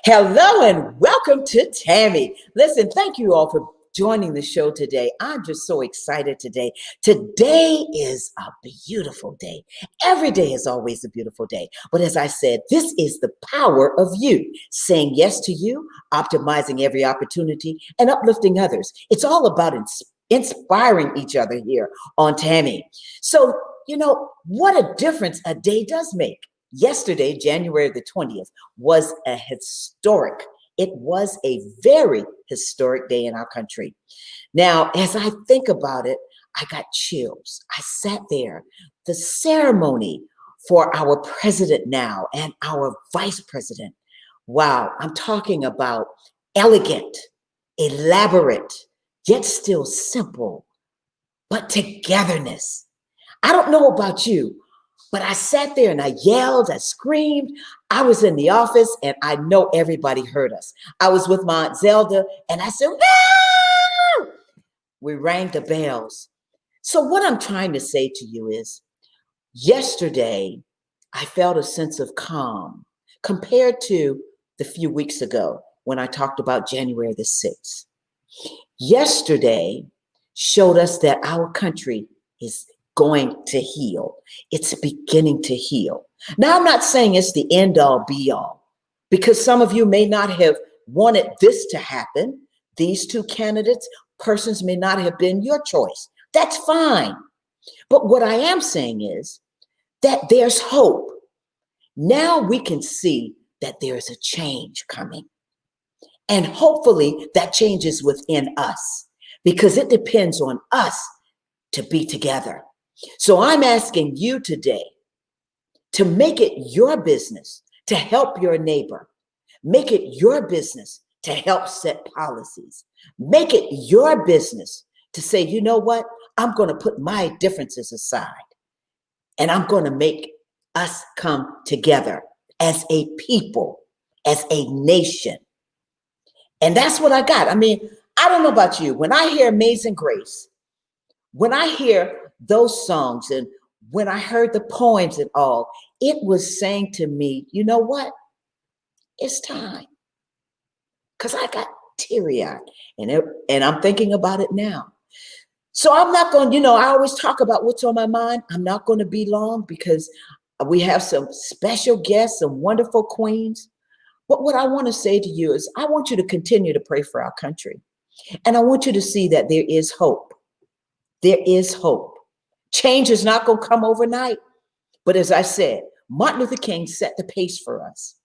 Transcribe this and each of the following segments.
Hello and welcome to Tammy. Listen, thank you all for joining the show today. I'm just so excited today. Today is a beautiful day. Every day is always a beautiful day. But as I said, this is the power of you, saying yes to you, optimizing every opportunity, and uplifting others. It's all about inspiring each other here on Tammy. So, what a difference a day does make. Yesterday, January the 20th, was it was a very historic day in our country. Now, as I think about it, I got chills. I sat there. The ceremony for our president now and our vice president. Wow, I'm talking about elegant, elaborate, yet still simple, but togetherness. I don't know about you, but I sat there and I yelled, I screamed. I was in the office and I know everybody heard us. I was with my Aunt Zelda and I said, "No!" We rang the bells. So what I'm trying to say to you is, yesterday, I felt a sense of calm compared to the few weeks ago when I talked about January the 6th. Yesterday showed us that our country is going to heal. It's beginning to heal. Now, I'm not saying it's the end all be all, because some of you may not have wanted this to happen. These two persons may not have been your choice. That's fine. But what I am saying is that there's hope. Now we can see that there's a change coming. And hopefully that change is within us, because it depends on us to be together. So I'm asking you today to make it your business to help your neighbor. Make it your business to help set policies. Make it your business to say, you know what? I'm going to put my differences aside and I'm going to make us come together as a people, as a nation. And that's what I got. I mean, I don't know about you. When I hear Amazing Grace, when I hear those songs and when I heard the poems and all, it was saying to me, you know what? It's time. Because I got teary-eyed and I'm thinking about it now. So I'm not going, I always talk about what's on my mind. I'm not going to be long because we have some special guests, some wonderful queens. But what I want to say to you is I want you to continue to pray for our country. And I want you to see that there is hope. There is hope. Change is not going to come overnight. But as I said, Martin Luther King set the pace for us.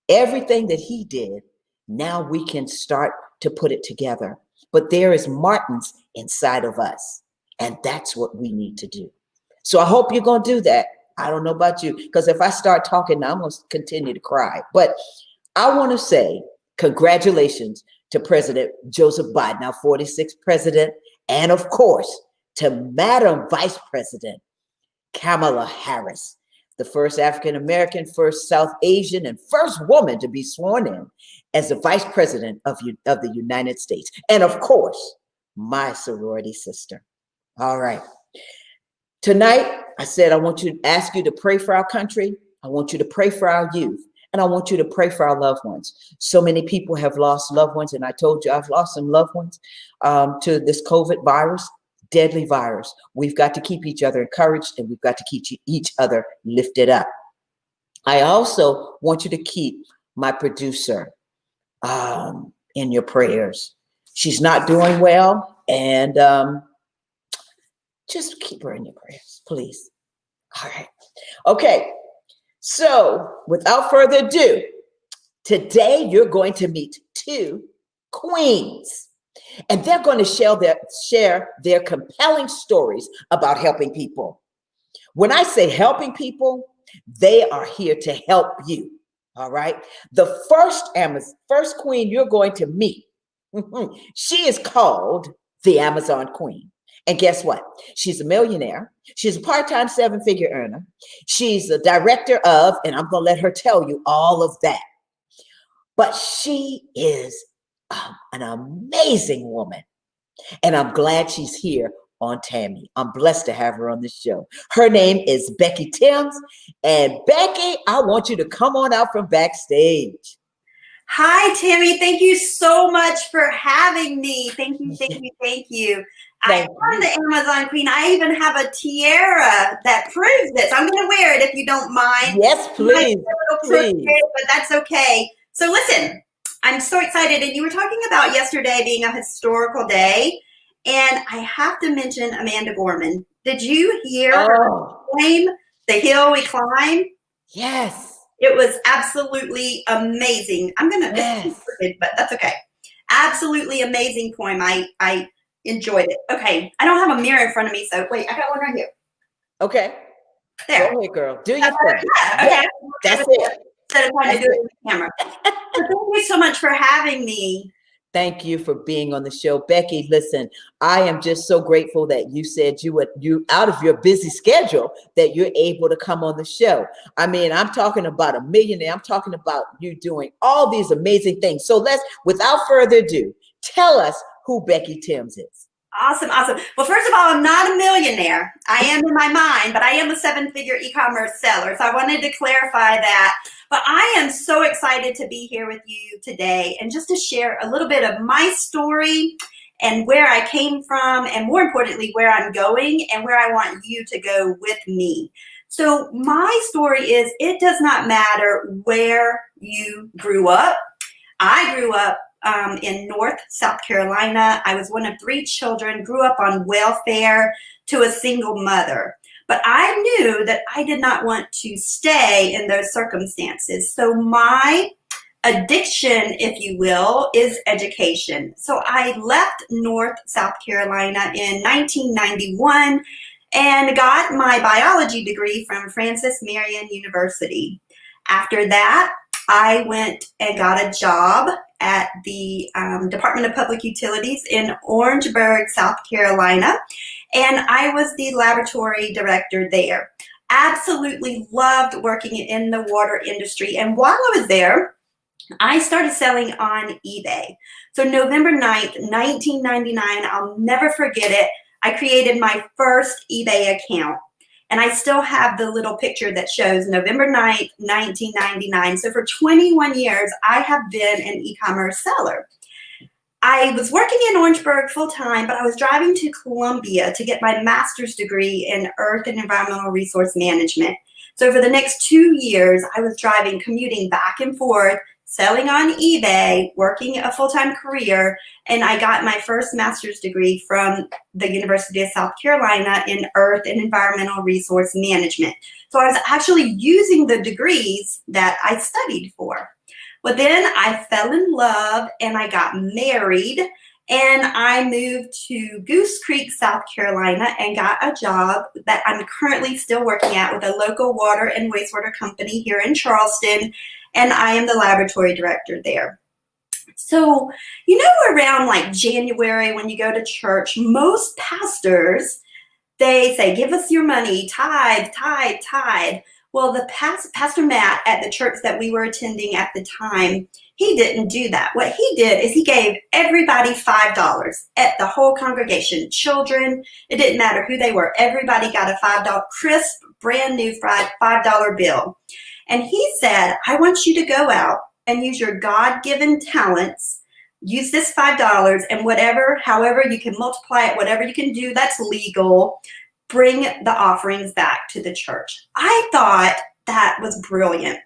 Everything that he did, now we can start to put it together. But there is Martins inside of us. And that's what we need to do. So I hope you're going to do that. I don't know about you, because if I start talking now, I'm going to continue to cry. But I want to say congratulations to President Joseph Biden, our 46th president, and of course, to Madam Vice President Kamala Harris, the first African-American, first South Asian, and first woman to be sworn in as the Vice President of the United States. And of course, my sorority sister. All right. Tonight, I said I want to ask you to pray for our country. I want you to pray for our youth. And I want you to pray for our loved ones. So many people have lost loved ones. And I told you I've lost some loved ones to this COVID virus. Deadly virus. We've got to keep each other encouraged and we've got to keep each other lifted up. I also want you to keep my producer in your prayers. She's not doing well, and just keep her in your prayers, please. All right. Okay. So without further ado, today you're going to meet two queens. And they're going to share their compelling stories about helping people. When I say helping people, they are here to help you. All right. The first queen you're going to meet, she is called the Amazon Queen. And guess what? She's a millionaire. She's a part-time 7-figure earner. She's a director of, and I'm going to let her tell you all of that. But she is an amazing woman. And I'm glad she's here on Tammy. I'm blessed to have her on the show. Her name is Becky Timms. And Becky, I want you to come on out from backstage. Hi, Tammy. Thank you so much for having me. Thank you, thank you, thank you. I Thank am you. the Amazon Queen. I even have a tiara that proves this. I'm going to wear it if you don't mind. Yes, You might be please, a little please. crooked, but that's okay. So listen, I'm so excited. And you were talking about yesterday being a historical day. And I have to mention Amanda Gorman. Did you hear her Oh, claim, The Hill We Climb? yes, It was absolutely amazing. It's yes. stupid, but that's okay. Absolutely amazing poem. I enjoyed it. Okay, I don't have a mirror in front of me, so wait, I got one right here. Okay, go There. ahead, girl. Do your thing. Yeah, Yep, okay. that's it. Instead of trying to That's do it it. with the camera. So thank you so much for having me. Thank you for being on the show, Becky. Listen, I am just so grateful that you said you out of your busy schedule that you're able to come on the show. I mean, I'm talking about a millionaire. I'm talking about you doing all these amazing things. So without further ado, tell us who Becky Timms is. Awesome, awesome. Well, first of all, I'm not a millionaire. I am in my mind, but I am a seven-figure e-commerce seller. So I wanted to clarify that. But I am so excited to be here with you today and just to share a little bit of my story and where I came from, and more importantly, where I'm going and where I want you to go with me. So my story is, it does not matter where you grew up. I grew up in North South Carolina. I was one of three children, grew up on welfare to a single mother. But I knew that I did not want to stay in those circumstances. So my addiction, if you will, is education. So I left North South Carolina in 1991 and got my biology degree from Francis Marion University. After that, I went and got a job at the Department of Public Utilities in Orangeburg, South Carolina, and I was the laboratory director there. Absolutely loved working in the water industry, and while I was there, I started selling on eBay. So November 9th, 1999, I'll never forget it, I created my first eBay account. And I still have the little picture that shows November 9th, 1999. So for 21 years, I have been an e-commerce seller. I was working in Orangeburg full time, but I was driving to Columbia to get my master's degree in Earth and Environmental Resource Management. So for the next 2 years, I was commuting back and forth, selling on eBay, working a full-time career, and I got my first master's degree from the University of South Carolina in Earth and Environmental Resource Management. So I was actually using the degrees that I studied for. Well, then I fell in love and I got married, and I moved to Goose Creek, South Carolina, and got a job that I'm currently still working at with a local water and wastewater company here in Charleston, and I am the laboratory director there. So, around like January when you go to church, most pastors, they say, give us your money, tithe, tithe, tithe. Well, the Pastor Matt at the church that we were attending at the time, he didn't do that. What he did is he gave everybody $5 at the whole congregation, children, it didn't matter who they were. Everybody got a $5 crisp, brand new $5 bill. And he said, I want you to go out and use your God-given talents, use this $5 and however you can multiply it, whatever you can do that's legal, bring the offerings back to the church. I thought that was brilliant.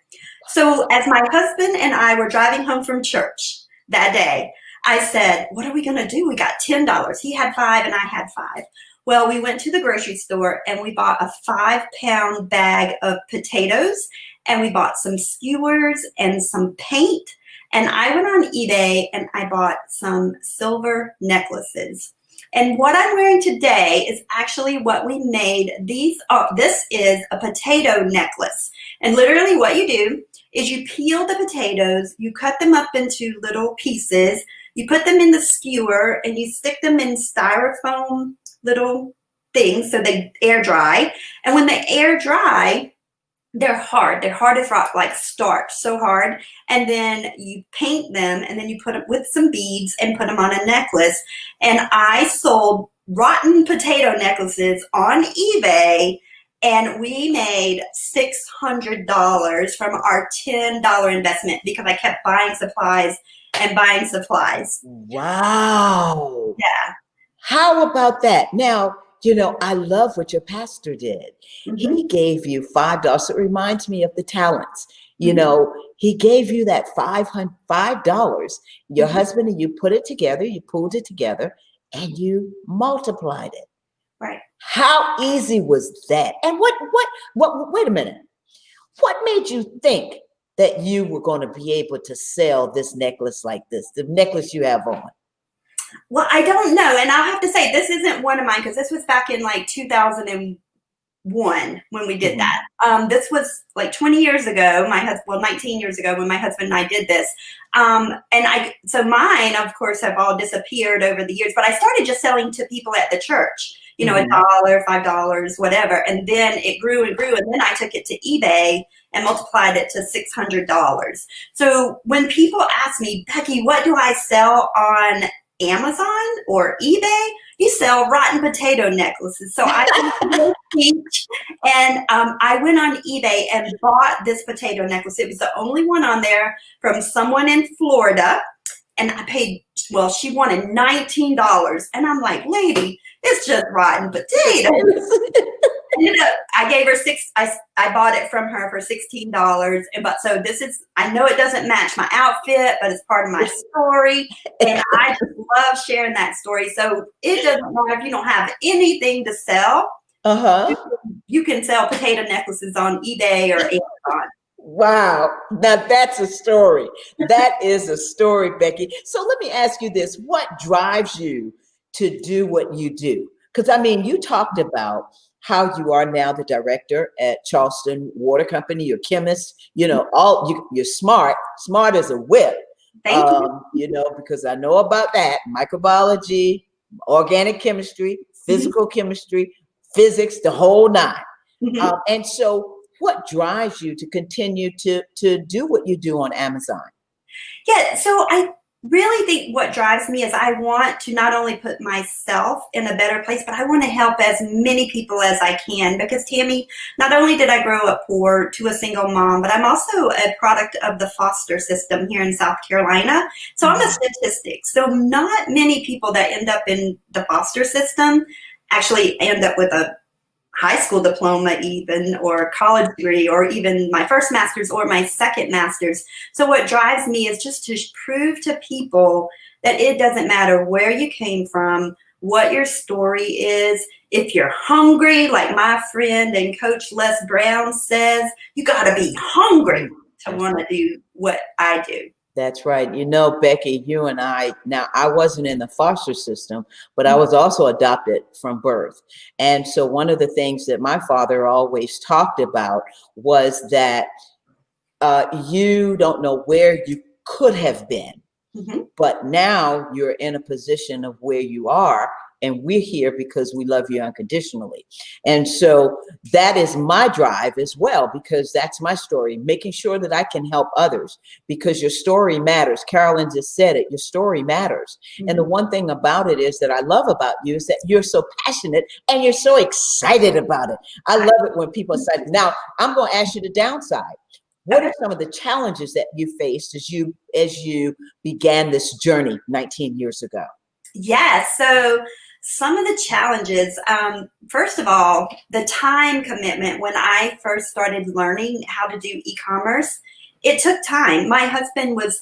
So as my husband and I were driving home from church that day, I said, what are we going to do? We got $10. He had $5 and I had $5. Well, we went to the grocery store and we bought a 5-pound bag of potatoes, and we bought some skewers and some paint. And I went on eBay and I bought some silver necklaces. And what I'm wearing today is actually what we made these up. This is a potato necklace. And literally what you do is you peel the potatoes, you cut them up into little pieces, you put them in the skewer, and you stick them in styrofoam little things so they air dry. And when they air dry, they're hard. They're hard as rock, like starch, so hard. And then you paint them, and then you put them with some beads and put them on a necklace. And I sold rotten potato necklaces on eBay, And we made $600 from our $10 investment because I kept buying supplies and buying supplies. Wow. Yeah. How about that? Now, I love what your pastor did. Mm-hmm. He gave you $5. It reminds me of the talents. Mm-hmm. He gave you that $5. Your Mm-hmm. husband and you put it together, you pulled it together, and you multiplied it. Right. How easy was that? And wait a minute. What made you think that you were going to be able to sell this necklace like this, the necklace you have on? Well, I don't know. And I'll have to say, this isn't one of mine because this was back in like 2001 when we did that. This was like 20 years ago, 19 years ago when my husband and I did this. So mine, of course, have all disappeared over the years, but I started just selling to people at the church, $1, $5, whatever. And then it grew and grew. And then I took it to eBay and multiplied it to $600. So when people ask me, Becky, what do I sell on Amazon or eBay? You sell rotten potato necklaces. So I teach, and I went on eBay and bought this potato necklace. It was the only one on there from someone in Florida, and I paid. Well, she wanted $19, and I'm like, lady, it's just rotten potatoes. I gave her I bought it from her for $16. So I know it doesn't match my outfit, but it's part of my story. And I just love sharing that story. So it doesn't matter if you don't have anything to sell. You can sell potato necklaces on eBay or Amazon. Wow. Now that's a story. That is a story, Becky. So let me ask you this. What drives you to do what you do? Because you talked about how you are now the director at Charleston Water Company, you're a chemist, you're smart as a whip. Thank you. Because I know about that, microbiology, organic chemistry, physical chemistry, physics, the whole nine. And so what drives you to continue to do what you do on Amazon? Yeah, so I really think what drives me is I want to not only put myself in a better place, but I want to help as many people as I can. Because Tammy, not only did I grow up poor to a single mom, but I'm also a product of the foster system here in South Carolina. So I'm a statistic. So not many people that end up in the foster system actually end up with a high school diploma even, or college degree, or even my first master's or my second master's. So what drives me is just to prove to people that it doesn't matter where you came from, what your story is. If you're hungry, like my friend and Coach Les Brown says, you got to be hungry to want to do what I do. That's right. Becky, you and I wasn't in the foster system, but I was also adopted from birth. And so one of the things that my father always talked about was that you don't know where you could have been, but now you're in a position of where you are. And we're here because we love you unconditionally. And so that is my drive as well, because that's my story, making sure that I can help others, because your story matters. Carolyn just said it, your story matters. And the one thing about it is that I love about you is that you're so passionate and you're so excited about it. I love it when people are excited. Now, I'm going to ask you the downside. What are some of the challenges that you faced as you began this journey 19 years ago? Yeah, so some of the challenges, first of all, the time commitment. When I first started learning how to do e-commerce, it took time. My husband was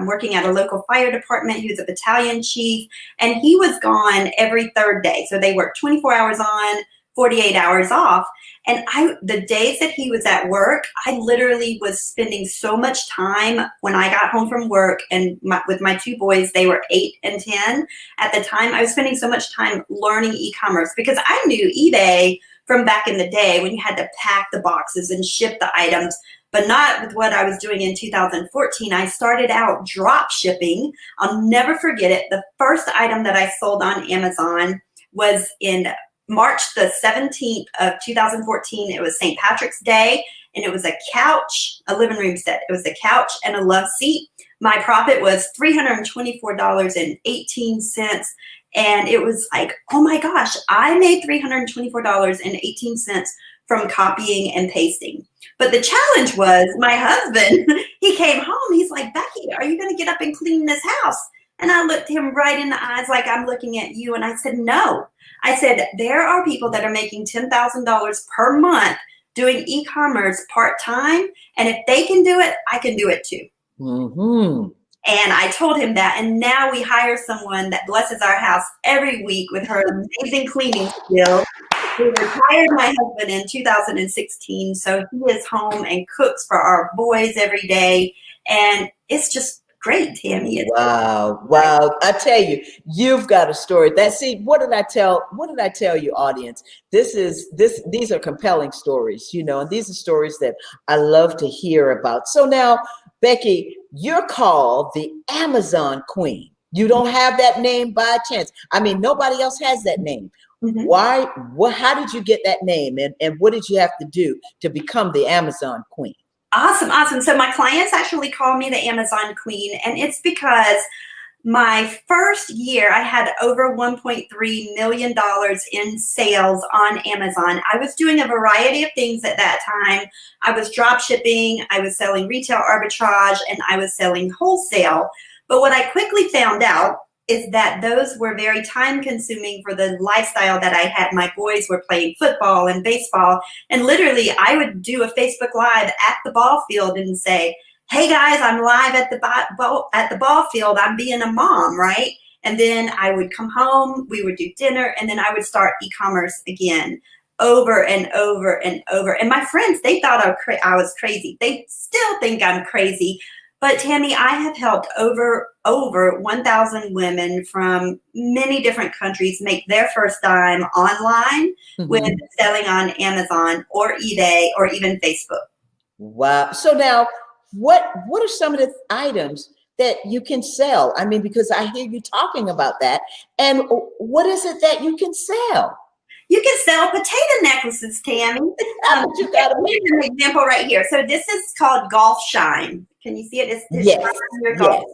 working at a local fire department. He was a battalion chief, and he was gone every third day. So they worked 24 hours on, 48 hours off. And the days that he was at work, I literally was spending so much time when I got home from work, and with my two boys, they were 8 and 10 at the time. I was spending so much time learning e-commerce because I knew eBay from back in the day when you had to pack the boxes and ship the items, but not with what I was doing in 2014. I started out drop shipping. I'll never forget it. The first item that I sold on Amazon was in March the 17th of 2014. It was St. Patrick's Day, and it was a couch, a living room set. It was a couch and a love seat. my profit was $324.18. And it was like, oh my gosh, I made $324.18 from copying and pasting. But the challenge was my husband, he came home. He's like, Becky, are you going to get up and clean this house? And I looked him right in the eyes like I'm looking at you. And I said, no. I said, there are people that are making $10,000 per month doing e-commerce part-time. And if they can do it, I can do it too. Mm-hmm. And I told him that. And now we hire someone that blesses our house every week with her amazing cleaning skills. We retired my husband in 2016. So he is home and cooks for our boys every day. And it's just great, Tammy. Wow. Wow. I tell you, you've got a story. What did I tell you, audience? These are compelling stories, and these are stories that I love to hear about. So now, Becky, you're called the Amazon Queen. You don't have that name by chance. I mean, nobody else has that name. Mm-hmm. Why? How did you get that name? And what did you have to do to become the Amazon Queen? Awesome. So my clients actually call me the Amazon Queen, and it's because my first year I had over $1.3 million in sales on Amazon. I was doing a variety of things at that time. I was drop shipping, I was selling retail arbitrage, and I was selling wholesale. But what I quickly found out is that those were very time consuming for the lifestyle that I had. My boys were playing football and baseball, and literally I would do a Facebook Live at the ball field and say, hey guys, I'm live at the ball field. I'm being a mom, right? And then I would come home, we would do dinner, and then I would start e-commerce again over and over and over. And my friends, they thought I was crazy. They still think I'm crazy. But Tammy, I have helped over 1,000 women from many different countries make their first dime online with selling on Amazon or eBay or even Facebook. Wow. So now, what are some of the items that you can sell? I mean, because I hear you talking about that. And what is it that you can sell? You can sell potato necklaces, Tammy. You got here's an example right here. So this is called Golf Shine. Can you see it? It's yes. Your golf.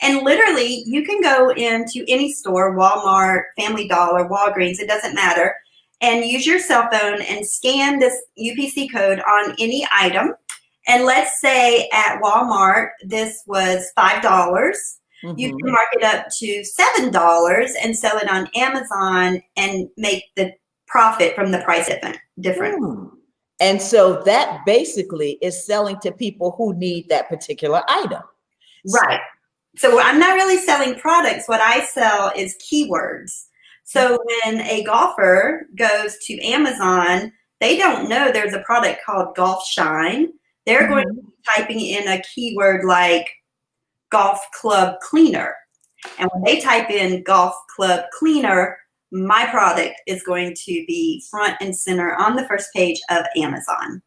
And literally, you can go into any store, Walmart, Family Dollar, Walgreens, it doesn't matter, and use your cell phone and scan this UPC code on any item. And let's say at Walmart, this was $5. Mm-hmm. You can mark it up to $7 and sell it on Amazon and make the profit from the price difference. And so that basically is selling to people who need that particular item. Right. So I'm not really selling products. What I sell is keywords. So when a golfer goes to Amazon, they don't know there's a product called Golf Shine. They're going to be typing in a keyword like golf club cleaner. And when they type in golf club cleaner, my product is going to be front and center on the first page of Amazon.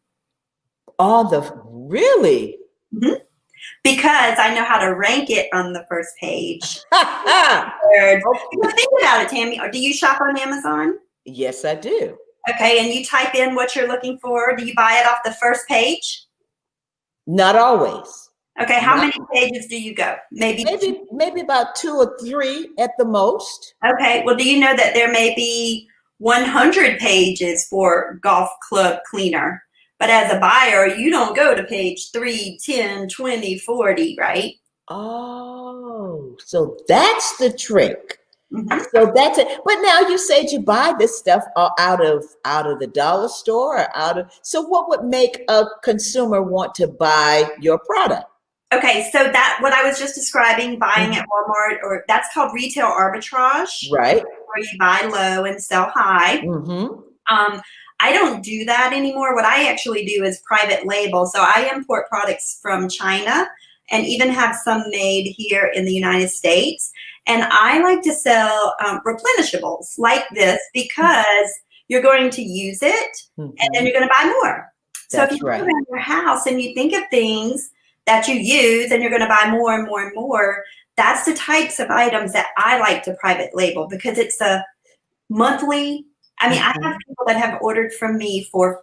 Really? Mm-hmm. Because I know how to rank it on the first page. Think about it, Tammy. Do you shop on Amazon? Yes, I do. Okay, and you type in what you're looking for. Do you buy it off the first page? Not always. Okay, how many pages do you go? Maybe about 2 or 3 at the most. Okay, well, do you know that there may be 100 pages for golf club cleaner? But as a buyer, you don't go to page 3, 10, 20, 40, right? Oh, so that's the trick. Mm-hmm. So that's it. But now you said you buy this stuff out of the dollar store or so what would make a consumer want to buy your product? Okay, so that what I was just describing, buying at Walmart, or that's called retail arbitrage, right? Where you buy low and sell high. I don't do that anymore. What I actually do is private label. So I import products from China and even have some made here in the United States. And I like to sell replenishables like this because you're going to use it and then you're going to buy more. So if you go around your house and you think of things that you use and you're going to buy more and more and more, that's the types of items that I like to private label because it's a monthly. I mean, I have people that have ordered from me for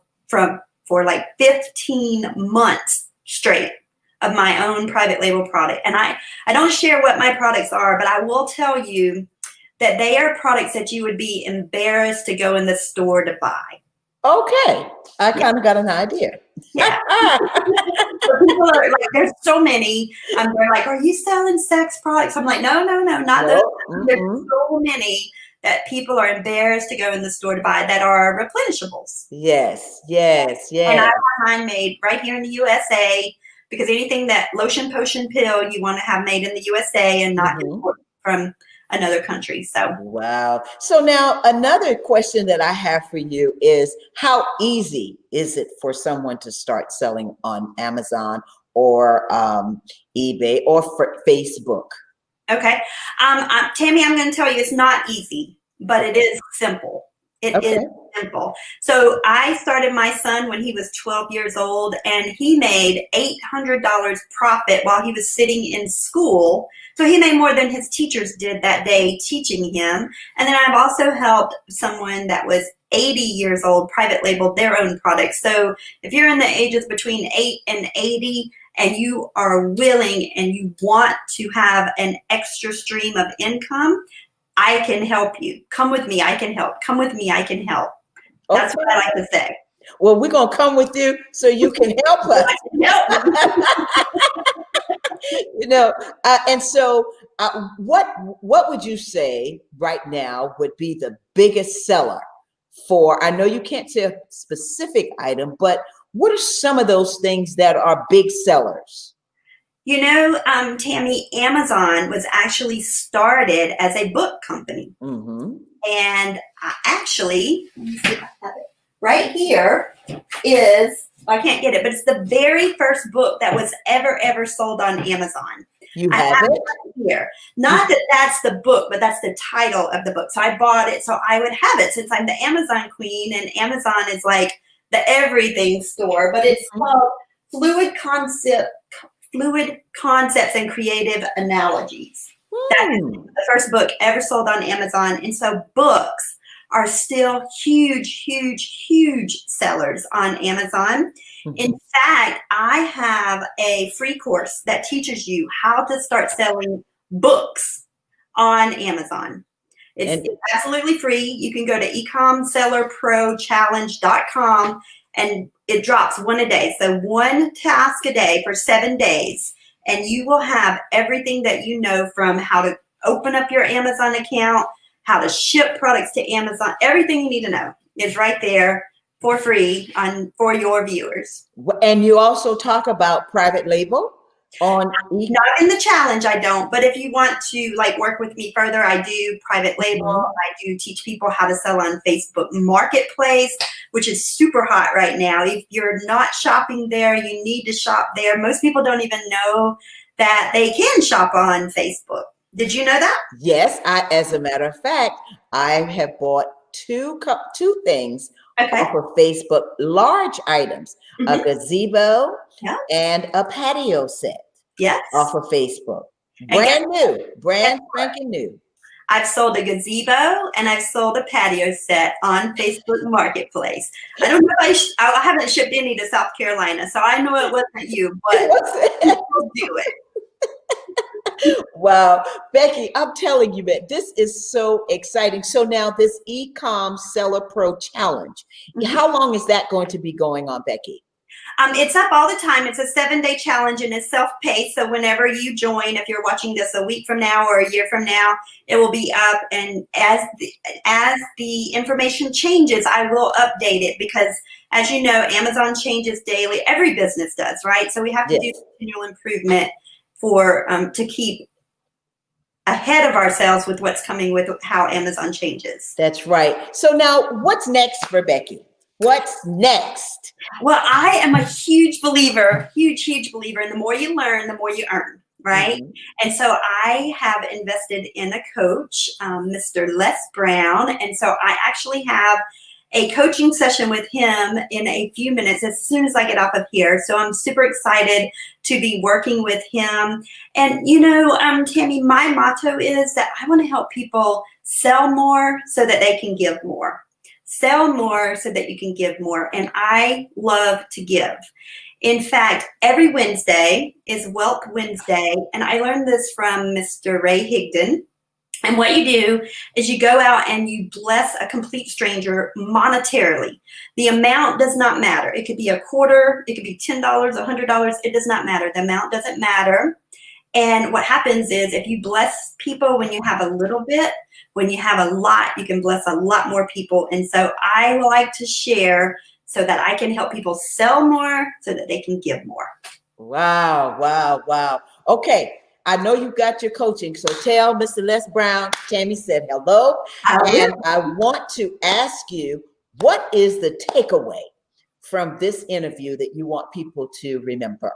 like 15 months straight. of my own private label product. And I don't share what my products are, but I will tell you that they are products that you would be embarrassed to go in the store to buy. Okay. I kind of got an idea. Yeah. So people are like, there's so many. They're like, are you selling sex products? I'm like, no, not those. There's so many that people are embarrassed to go in the store to buy that are replenishables. Yes. And I want mine made right here in the USA, because anything that lotion, potion, pill, you want to have made in the USA and not imported from another country. So wow. So now another question that I have for you is, how easy is it for someone to start selling on Amazon or eBay or for Facebook? Okay. Tammy, I'm going to tell you it's not easy, but it is simple. It is simple. So I started my son when he was 12 years old, and he made $800 profit while he was sitting in school. So he made more than his teachers did that day teaching him. And then I've also helped someone that was 80 years old private label their own products. So if you're in the ages between 8 and 80 and you are willing and you want to have an extra stream of income, I can help you. Come with me, I can help. Come with me, I can help. That's what I like to say. Well, we're going to come with you so you can help us. You know, and so what would you say right now would be the biggest seller for, I know you can't say a specific item, but what are some of those things that are big sellers? You know, Tammy, Amazon was actually started as a book company. And actually, let me see if I have it. Right here is, I can't get it, but it's the very first book that was ever sold on Amazon. You have it? Here. Not that that's the book, but that's the title of the book. So I bought it so I would have it, since I'm the Amazon queen, and Amazon is like the everything store, but it's called Fluid Concepts and Creative Analogies. That's the first book ever sold on Amazon. And so books are still huge sellers on Amazon. In fact, I have a free course that teaches you how to start selling books on Amazon. It's absolutely free. You can go to ecomsellerprochallenge.com and it drops one a day. So one task a day for 7 days. And you will have everything that you know, from how to open up your Amazon account, how to ship products to Amazon. Everything you need to know is right there for free for your viewers. And you also talk about private label on not in the challenge, I don't, but if you want to like work with me further, I do private label. I do teach people how to sell on Facebook Marketplace, which is super hot right now. If you're not shopping there, you need to shop there. Most people don't even know that they can shop on Facebook. Did you know that? Yes, as a matter of fact, I have bought two things off of Facebook, large items, a gazebo and a patio set. Yes. Off of Facebook. Brand spanking new. I've sold a gazebo and I've sold a patio set on Facebook Marketplace. I don't know if I haven't shipped any to South Carolina, so I know it wasn't you, but we'll do it. Wow, Becky, I'm telling you, man, this is so exciting. So now this Ecom Seller Pro Challenge, how long is that going to be going on, Becky? It's up all the time. It's a 7-day challenge and it's self-paced. So whenever you join, if you're watching this a week from now or a year from now, it will be up. And as the information changes, I will update it, because as you know, Amazon changes daily. Every business does, right? So we have to do continual improvement to keep ahead of ourselves with what's coming with how Amazon changes. That's right. So now what's next for Becky? What's next? Well, I am a huge believer in the more you learn, the more you earn, right? And so I have invested in a coach, Mr. Les Brown. And so I actually have a coaching session with him in a few minutes as soon as I get off of here. So I'm super excited to be working with him. And, you know, Tammy, my motto is that I want to help people sell more so that they can give more. Sell more so that you can give more. And I love to give. In fact, every Wednesday is Wealth Wednesday, and I learned this from Mr. Ray Higdon. And what you do is you go out and you bless a complete stranger monetarily. The amount does not matter. It could be a quarter, it could be $10, $100. It does not matter. The amount doesn't matter. And what happens is if you bless people when you have a little bit, when you have a lot, you can bless a lot more people. And so I like to share so that I can help people sell more so that they can give more. Wow, wow, wow. Okay. I know you got your coaching, so tell Mr. Les Brown, Tammy said hello. And I want to ask you, what is the takeaway from this interview that you want people to remember?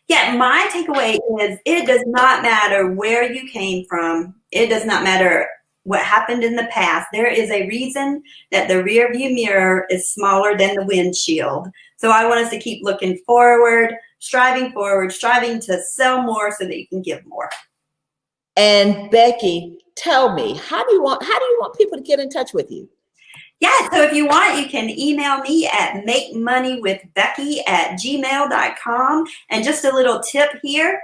Yeah, my takeaway is it does not matter where you came from. It does not matter what happened in the past. There is a reason that the rear view mirror is smaller than the windshield. So I want us to keep looking forward, striving to sell more so that you can give more. And Becky, tell me, how do you want people to get in touch with you? Yeah, so if you want, you can email me at makemoneywithbecky@gmail.com. And just a little tip here,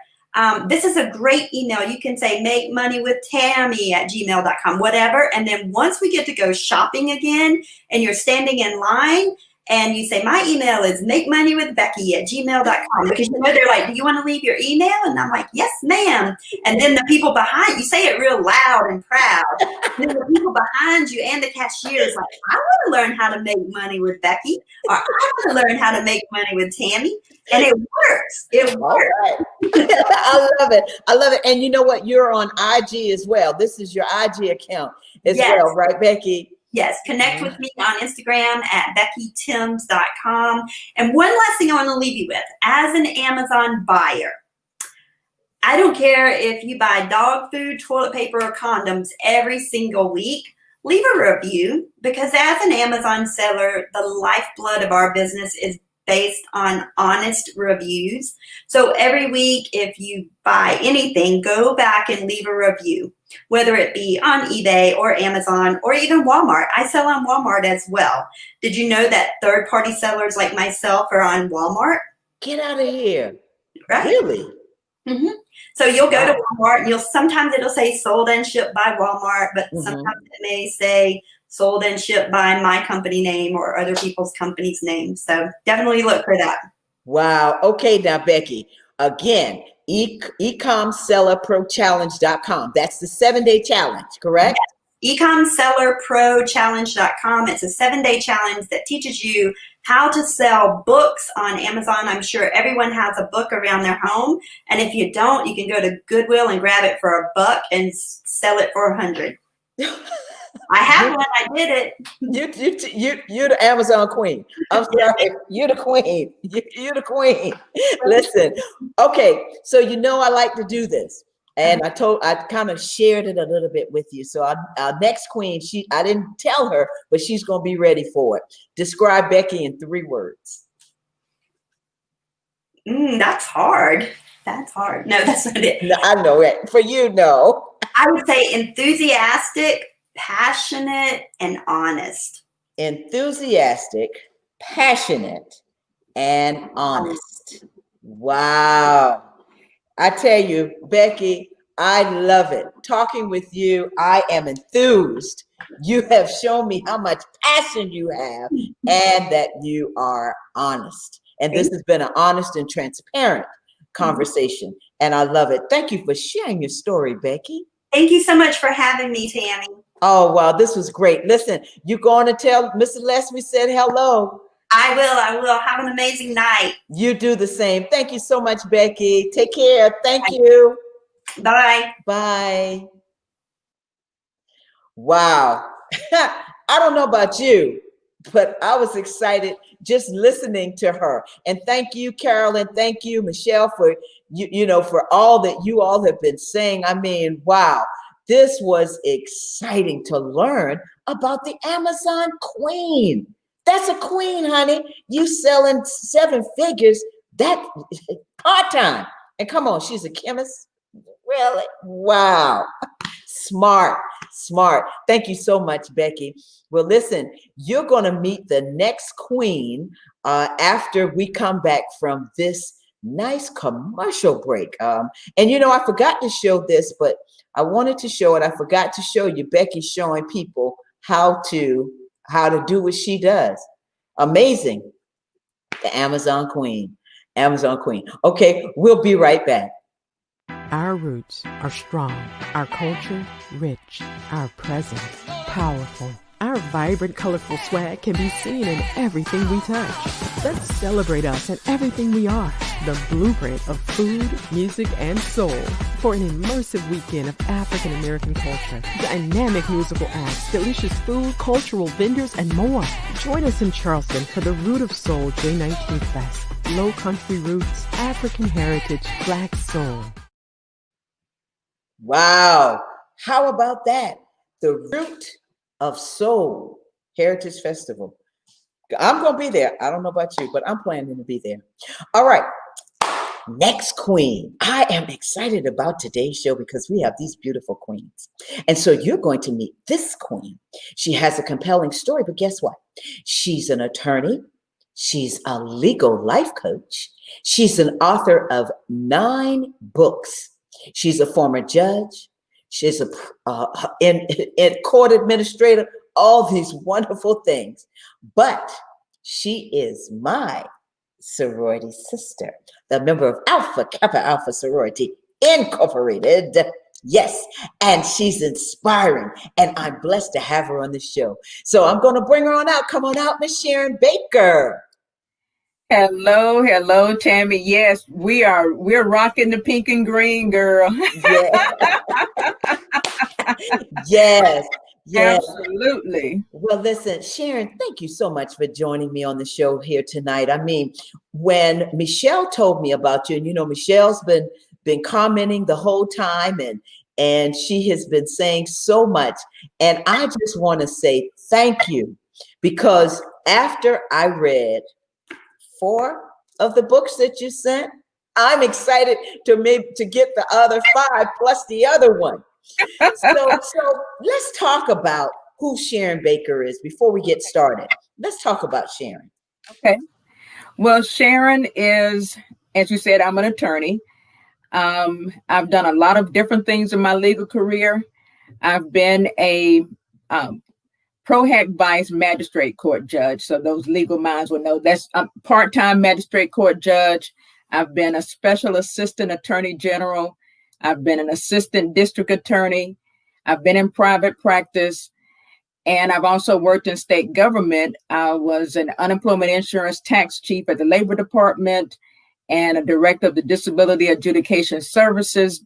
this is a great email. You can say makemoneywithtammy@gmail.com, whatever. And then once we get to go shopping again and you're standing in line, and you say, my email is makemoneywithbecky@gmail.com, because they're like, do you want to leave your email? And I'm like, yes, ma'am. And then the people behind you say it real loud and proud. And then the people behind you and the cashier is like, I want to learn how to make money with Becky, or I want to learn how to make money with Tammy. And it works. It works. Right. I love it. I love it. And you know what? You're on IG as well. This is your IG account as well, right, Becky? Yes, connect with me on Instagram at BeckyTims.com. And one last thing I want to leave you with, as an Amazon buyer, I don't care if you buy dog food, toilet paper, or condoms every single week, leave a review, because as an Amazon seller, the lifeblood of our business is based on honest reviews. So every week, if you buy anything, go back and leave a review, whether it be on eBay or Amazon or even Walmart. I sell on Walmart as well. Did you know that third-party sellers like myself are on Walmart? Get out of here. Right? Really? Mm-hmm. So you'll go to Walmart and sometimes it'll say sold and shipped by Walmart, but sometimes it may say sold and shipped by my company name or other people's company's name. So definitely look for that. Wow. Okay, now, Becky, again, ecomsellerprochallenge.com. That's the 7-day challenge, correct? Yes. ecomsellerprochallenge.com. It's a 7-day challenge that teaches you how to sell books on Amazon. I'm sure everyone has a book around their home. And if you don't, you can go to Goodwill and grab it for $1 and sell it for $100. I have one. I did it. You're the Amazon queen. I'm sorry. You're the queen. You're the queen. Listen. Okay. So I like to do this, and I kind of shared it a little bit with you. So our next queen, I didn't tell her, but she's going to be ready for it. Describe Becky in 3 words. That's hard. That's hard. No, that's not it. No, I know it. For you, no. I would say enthusiastic, passionate, and honest. Enthusiastic, passionate, and honest. Wow. I tell you, Becky, I love it. Talking with you, I am enthused. You have shown me how much passion you have and that you are honest. And this has been an honest and transparent conversation. And I love it. Thank you for sharing your story, Becky. Thank you so much for having me, Tammy. Oh, wow. This was great. Listen, you going to tell Mr. Les we said hello? I will. Have an amazing night. You do the same. Thank you so much, Becky. Take care. Thank you. Bye. Bye. Wow. I don't know about you, but I was excited just listening to her. And thank you, Carolyn. Thank you, Michelle, for for all that you all have been saying. I mean, wow. This was exciting to learn about the Amazon queen. That's a queen, honey. You selling 7 figures, that part-time. And come on, she's a chemist. Really? Wow. Smart. Smart. Thank you so much, Becky. Well, listen, you're going to meet the next queen after we come back from this nice commercial break. And I forgot to show this, but I wanted to show it. I forgot to show you. Becky's showing people how to do what she does. Amazing. The Amazon Queen. Amazon Queen. Okay, we'll be right back. Our roots are strong, our culture rich, our presence powerful. Our vibrant, colorful swag can be seen in everything we touch. Let's celebrate us and everything we are. The blueprint of food, music, and soul. For an immersive weekend of African American culture, dynamic musical acts, delicious food, cultural vendors, and more. Join us in Charleston for the Root of Soul J19 Fest. Low country roots, African heritage, Black soul. Wow. How about that? The Root of Soul Heritage Festival. I'm going to be there. I don't know about you, but I'm planning to be there. All right. Next queen. I am excited about today's show because we have these beautiful queens. And so you're going to meet this queen. She has a compelling story, but guess what? She's an attorney. She's a legal life coach. She's an author of 9 books. She's a former judge. She's in court administrator, all these wonderful things. But she is my sorority sister, the member of Alpha Kappa Alpha Sorority Incorporated. Yes, and she's inspiring, and I'm blessed to have her on the show. So I'm going to bring her on out. Come on out, Miss Sharon Baker. Hello, Tammy. Yes, we're rocking the pink and green, girl. Yes. Yes. Absolutely. Well, listen, Sharon, thank you so much for joining me on the show here tonight. I mean, when Michelle told me about you, and Michelle's been commenting the whole time, and she has been saying so much. And I just want to say thank you, because after I read 4 of the books that you sent, I'm excited to get the other 5 plus the other one. So let's talk about who Sharon Baker is before we get started. Let's talk about Sharon. Okay. Well, Sharon is, as you said, I'm an attorney. I've done a lot of different things in my legal career. I've been a Pro Hac Vice Magistrate Court Judge. So those legal minds will know that's a part-time Magistrate Court Judge. I've been a Special Assistant Attorney General. I've been an Assistant District Attorney. I've been in private practice. And I've also worked in state government. I was an unemployment insurance tax chief at the Labor Department and a director of the Disability Adjudication Services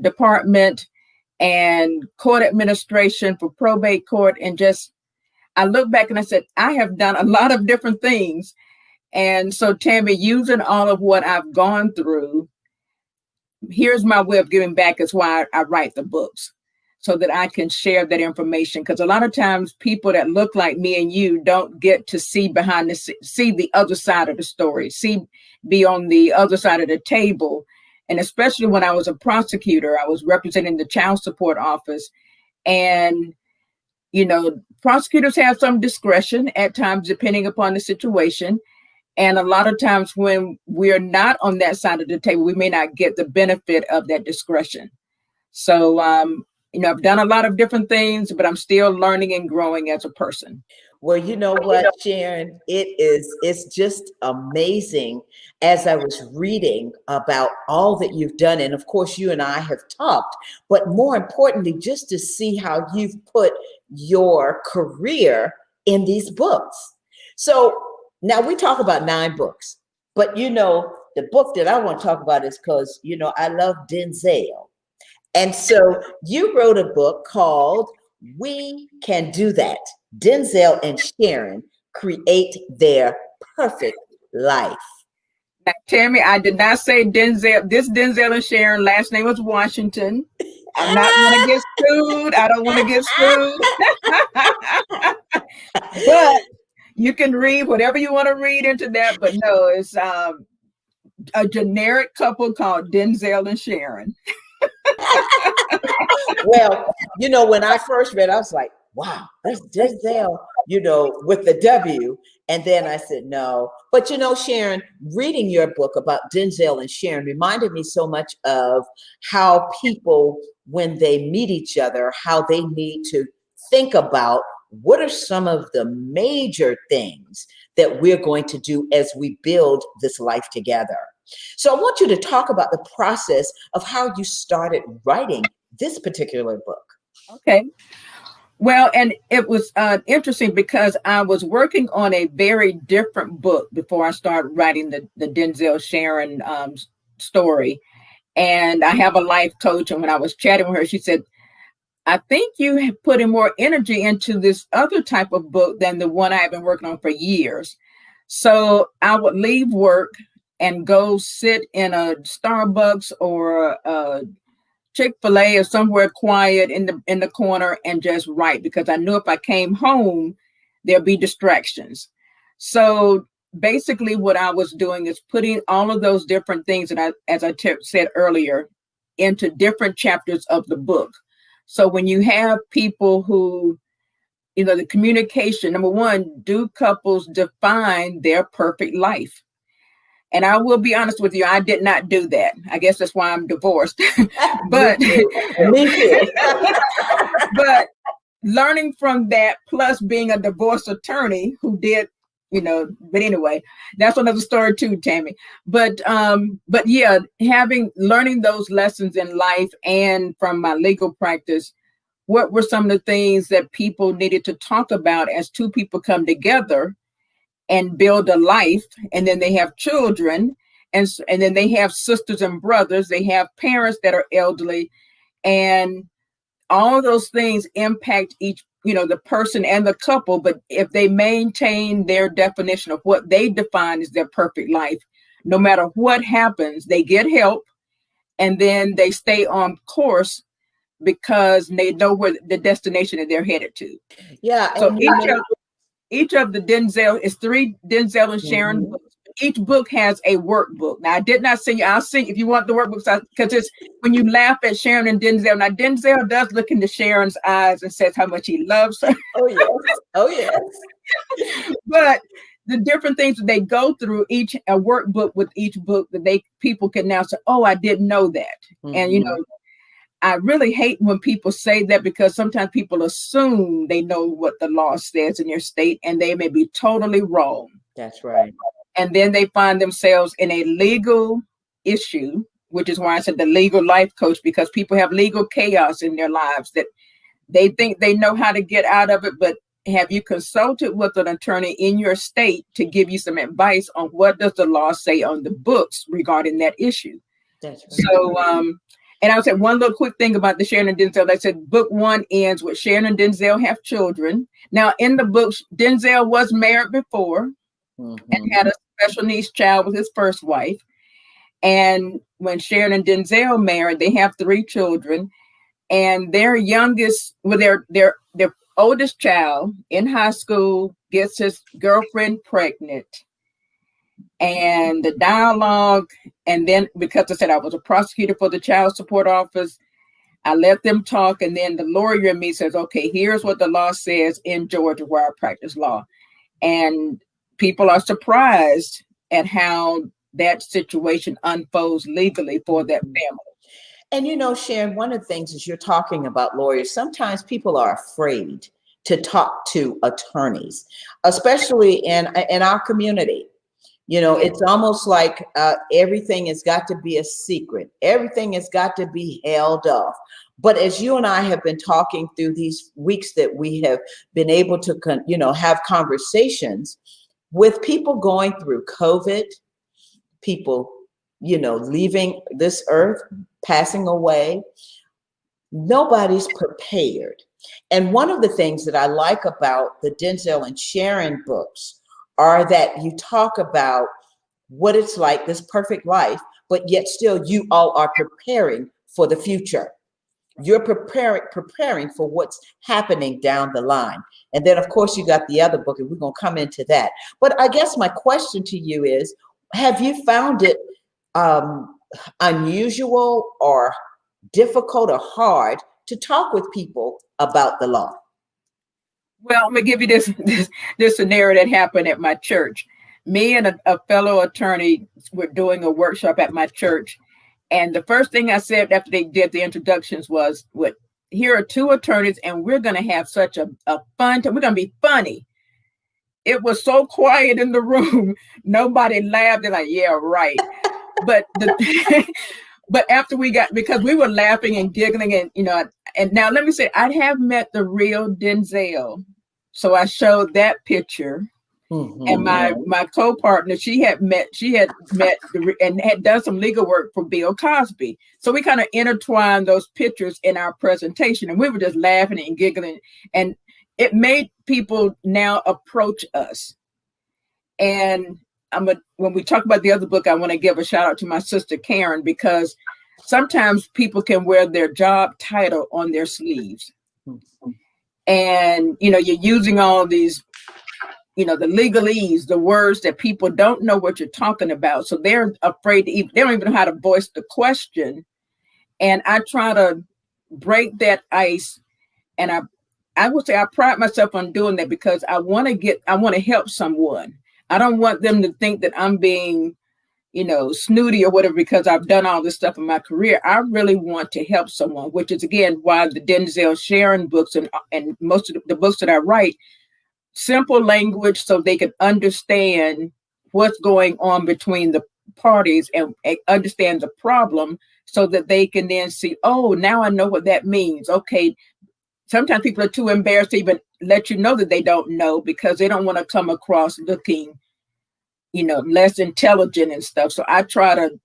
Department, and court administration for probate court. And I look back and I said, I have done a lot of different things. And so, Tammy, using all of what I've gone through, here's my way of giving back. Is why I write the books, so that I can share that information. Because a lot of times people that look like me and you don't get to see the other side of the story, be on the other side of the table. And especially when I was a prosecutor, I was representing the child support office. And, prosecutors have some discretion at times, depending upon the situation. And a lot of times when we're not on that side of the table, we may not get the benefit of that discretion. So, I've done a lot of different things, but I'm still learning and growing as a person. Well, you know what, Sharon, it's just amazing as I was reading about all that you've done. And of course, you and I have talked, but more importantly, just to see how you've put your career in these books. So now we talk about 9 books, but the book that I want to talk about is because, I love Denzel. And so you wrote a book called We Can Do That. Denzel and Sharon create their perfect life. Now, Tammy, I did not say Denzel. This Denzel and Sharon, last name was Washington. I'm not going to get sued. I don't want to get sued. But you can read whatever you want to read into that. But no, it's a generic couple called Denzel and Sharon. Well, when I first read, I was like, wow, that's Denzel, with the W. And then I said, no. But, Sharon, reading your book about Denzel and Sharon reminded me so much of how people, when they meet each other, how they need to think about what are some of the major things that we're going to do as we build this life together. So I want you to talk about the process of how you started writing this particular book. Okay. Well, and it was interesting because I was working on a very different book before I started writing the Denzel Sharon story. And I have a life coach. And when I was chatting with her, she said, I think you have put in more energy into this other type of book than the one I've been working on for years. So I would leave work and go sit in a Starbucks or a Chick-fil-A or somewhere quiet in the corner and just write, because I knew if I came home, there'd be distractions. So basically what I was doing is putting all of those different things that as I said earlier, into different chapters of the book. So when you have people who, the communication, number one, do couples define their perfect life? And I will be honest with you, I did not do that. I guess that's why I'm divorced. But Me too. But learning from that, plus being a divorce attorney who did, but anyway, that's another story too, Tammy. But yeah, learning those lessons in life and from my legal practice, what were some of the things that people needed to talk about as two people come together and build a life, and then they have children, and then they have sisters and brothers, they have parents that are elderly, and all those things impact each, the person and the couple. But if they maintain their definition of what they define as their perfect life, no matter what happens, they get help, and then they stay on course because they know where the destination that they're headed to. Yeah. So each of the Denzel is 3 Denzel and Sharon books. Each book has a workbook. Now, I did not send you. I'll send if you want the workbooks, because it's when you laugh at Sharon and Denzel. Now, Denzel does look into Sharon's eyes and says how much he loves her. Oh, yes. Oh, yes. But the different things that they go through, a workbook with each book that people can now say, oh, I didn't know that. Mm-hmm. And, I really hate when people say that, because sometimes people assume they know what the law says in your state, and they may be totally wrong. That's right. And then they find themselves in a legal issue, which is why I said the legal life coach, because people have legal chaos in their lives that they think they know how to get out of it. But have you consulted with an attorney in your state to give you some advice on what does the law say on the books regarding that issue? That's right. So, and I'll say one little quick thing about the Sharon and Denzel. Like I said, book 1 ends with Sharon and Denzel have children. Now, in the books, Denzel was married before and had a special needs child with his first wife. And when Sharon and Denzel married, they have 3 children. And their youngest, their oldest child in high school gets his girlfriend pregnant. And the dialogue, and then because I said I was a prosecutor for the child support office, I let them talk, and then the lawyer in me says, okay, here's what the law says in Georgia where I practice law. And people are surprised at how that situation unfolds legally for that family. And Sharon, one of the things is you're talking about lawyers. Sometimes people are afraid to talk to attorneys, especially in our community. It's almost like everything has got to be a secret. Everything has got to be held off. But as you and I have been talking through these weeks that we have been able to, have conversations with people going through COVID, people, leaving this earth, passing away, nobody's prepared. And one of the things that I like about the Denzel and Sharon books are that you talk about what it's like, this perfect life, but yet still you all are preparing for the future. You're preparing for what's happening down the line. And then, of course, you got the other book, and we're going to come into that. But I guess my question to you is, have you found it unusual or difficult or hard to talk with people about the law? Well, I'm gonna give you this scenario that happened at my church. Me and a fellow attorney were doing a workshop at my church, and the first thing I said after they did the introductions was, "What? Here are two attorneys, and we're gonna have such a fun time. We're gonna be funny." It was so quiet in the room, nobody laughed. They're like, "Yeah, right." But but after because we were laughing and giggling, and now let me say, I have met the real Denzel. So I showed that picture, and my co-partner, she had met and had done some legal work for Bill Cosby. So we kind of intertwined those pictures in our presentation, and we were just laughing and giggling, and it made people now approach us. And when we talk about the other book, I want to give a shout out to my sister Karen, because sometimes people can wear their job title on their sleeves. And, you're using all these, the legalese, the words that people don't know what you're talking about. So they're afraid they don't even know how to voice the question. And I try to break that ice. And I would say I pride myself on doing that, because I want to help someone. I don't want them to think that I'm being, snooty or whatever, because I've done all this stuff in my career. I really want to help someone, which is, again, why the Denzel Sharon books and most of the books that I write, simple language so they can understand what's going on between the parties and understand the problem, so that they can then see, oh, now I know what that means. Okay. Sometimes people are too embarrassed to even let you know that they don't know, because they don't want to come across looking, less intelligent and stuff. So I try to,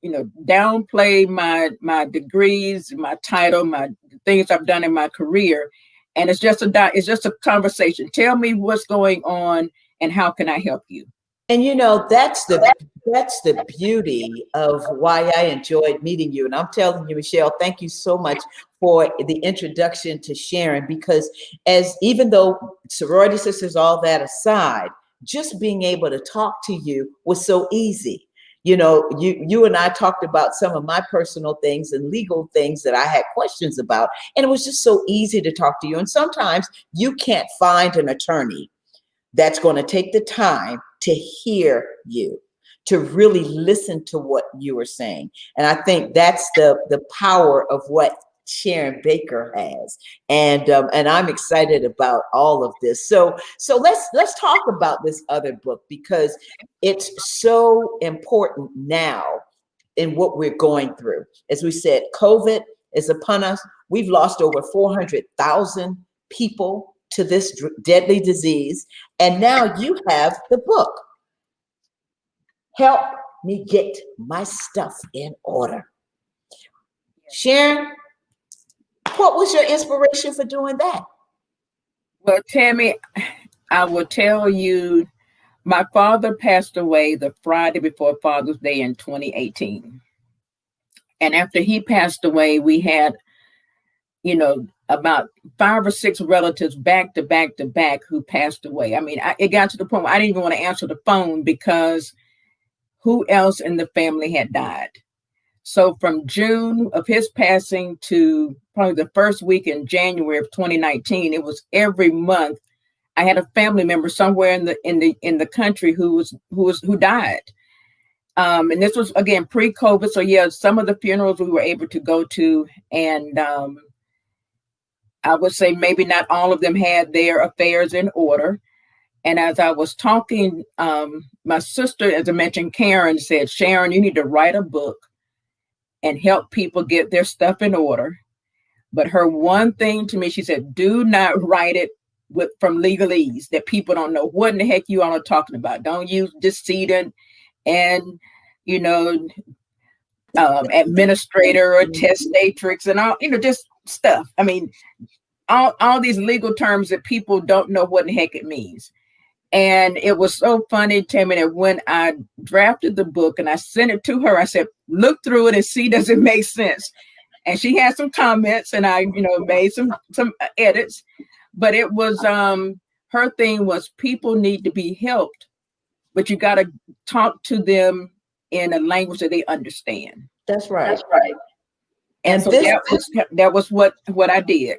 downplay my degrees, my title, my things I've done in my career. And it's just a conversation. Tell me what's going on and how can I help you? And that's the beauty of why I enjoyed meeting you. And I'm telling you, Michelle, thank you so much for the introduction to Sharon, because even though sorority sisters, all that aside, just being able to talk to you was so easy. You and I talked about some of my personal things and legal things that I had questions about, and it was just so easy to talk to you. And sometimes you can't find an attorney that's going to take the time to hear you, to really listen to what you were saying. And I think that's the power of what Sharon Baker has. And I'm excited about all of this. So let's talk about this other book, because it's so important now in what we're going through. As we said, COVID is upon us. We've lost over 400,000 people to this deadly disease. And now you have the book, Help Me Get My Stuff in Order. Sharon, what was your inspiration for doing that? Well, Tammy, I will tell you, my father passed away the Friday before Father's Day in 2018. And after he passed away, we had, about 5 or 6 relatives back to back to back who passed away. I mean, it got to the point where I didn't even want to answer the phone, because who else in the family had died? So from June of his passing to probably the first week in January of 2019, it was every month I had a family member somewhere in the country who died. And this was, again, pre-COVID. So yeah, some of the funerals we were able to go to, and I would say maybe not all of them had their affairs in order. And as I was talking, my sister, as I mentioned, Karen, said, Sharon, you need to write a book and help people get their stuff in order. But her one thing to me, she said, do not write it from legalese that people don't know what in the heck you all are talking about. Don't use decedent and, administrator or testatrix and all, just stuff. I mean, all these legal terms that people don't know what in the heck it means. And it was so funny, Tammy, that when I drafted the book and I sent it to her, I said, look through it and see, does it make sense? And she had some comments, and I, made some edits. But it was, her thing was, people need to be helped, but you got to talk to them in a language that they understand. That's right. That's right. And so that was what I did.